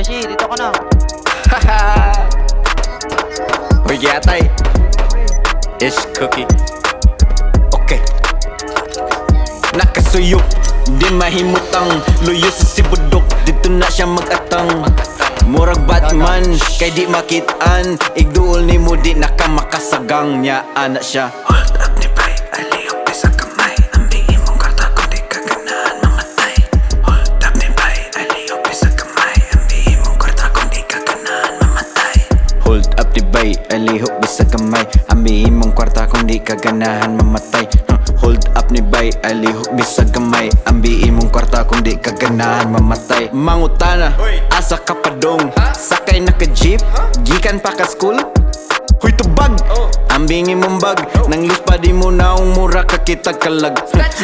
Beshi, dito ka na. Hoy gyatay Ish cookie. Okay. Nakasuyok, di mahimutang luyo sa sibudok, dito na siya mag-atang. Murag Batman, kay di makitaan. Igduol ni mo di nakamakasagang niya, anak siya. Hold up ni bay, aliyok di sa kamay. Ambihin mong karta kung di ka ganahan mamatay. Hold up ni bay, aliyok di sa kamay. Ambihin mong karta kung di ka ganahan mamatay. Hold up ni bay, alihok di sa kamay. Ambihin mong kwarta kung di ka ganahan mamatay. Hold up ni bay, alihok bisag gamay. Ambiin mong kwarta kung di ka ganahan mamatay. Mangutana, asa ka pa dong? Sakay na ka jeep, gikan pa ka school. Huy tubag, ambingin mong bag. Nang lus pa di mo naong mura ka kita kalag.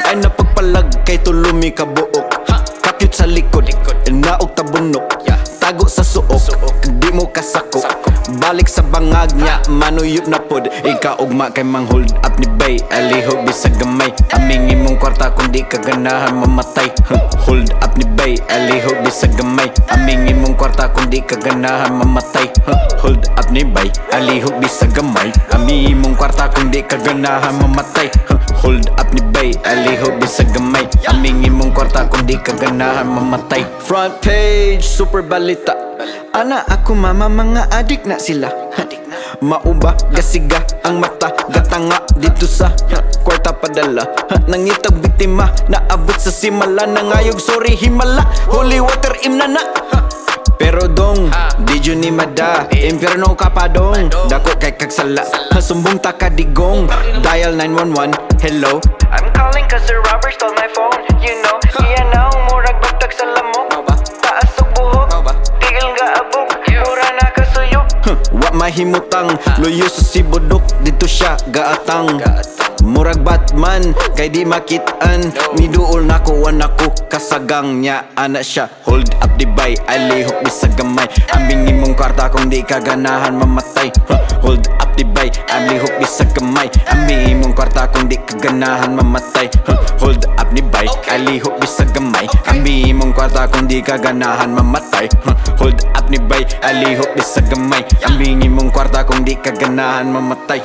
Ay napagpalag kay tulumi ka buok. Kapyut sa likod, naog tabunok. Tago sa suok, di mo kasako. Balik sa bangag niya, manuyop na pod. Ikaw ugma kay mang hold up ni bay, alihog bisag gamay. Amingin mong kwarta kung di ka ganahan mamatay. Hold up ni bay, alihog bisag gamay. Amingin mong kwarta kung di ka ganahan mamatay. Hold up ni bay, alihog bisag gamay. Amingin mong kwarta kung di ka ganahan mamatay. Hold up ni bay, alihog bisag gamay. Amingin mong kwarta kung di ka ganahan mamatay. Front page, super balita. Ana ako mama, mga adik na sila. Mauba, gasiga ang mata, gatanga dito sa kwarta padala. Nangitag biktima, naabot sa simala. Nangayog sorry himala, holy water imnana. Pero dong, di dyo ni mada, impyerno ka pa dong. Dako kay kagsala, sumbong ta ka digong. Dial 911, hello. I'm calling cause the robber stole my phone. You know, iya na murag bugtag sa lamok. Taas og buhok, tigil nga abog. Mura na kasuyo. Wa mahimutang, luyo sa sibudok, dito siya gaatang. Murag Batman, kay di makitaan. Niduol nako, wanako, kasagang niya, anak siya. Hold up di bay, alihok di sa gamay. Ambingin mong kwarta kung di ka ganahan mamatay. Hold up di bay, alihok di sa gamay. Ambingin mong kwarta kung di ka ganahan mamatay. Hold up ni bay, alihok di sa gamay. Ambingin mong kwarta kung di ka ganahan mamatay. Hold up ni bay, alihok di sa gamay. Ambingin mong kwarta kung di ka ganahan mamatay.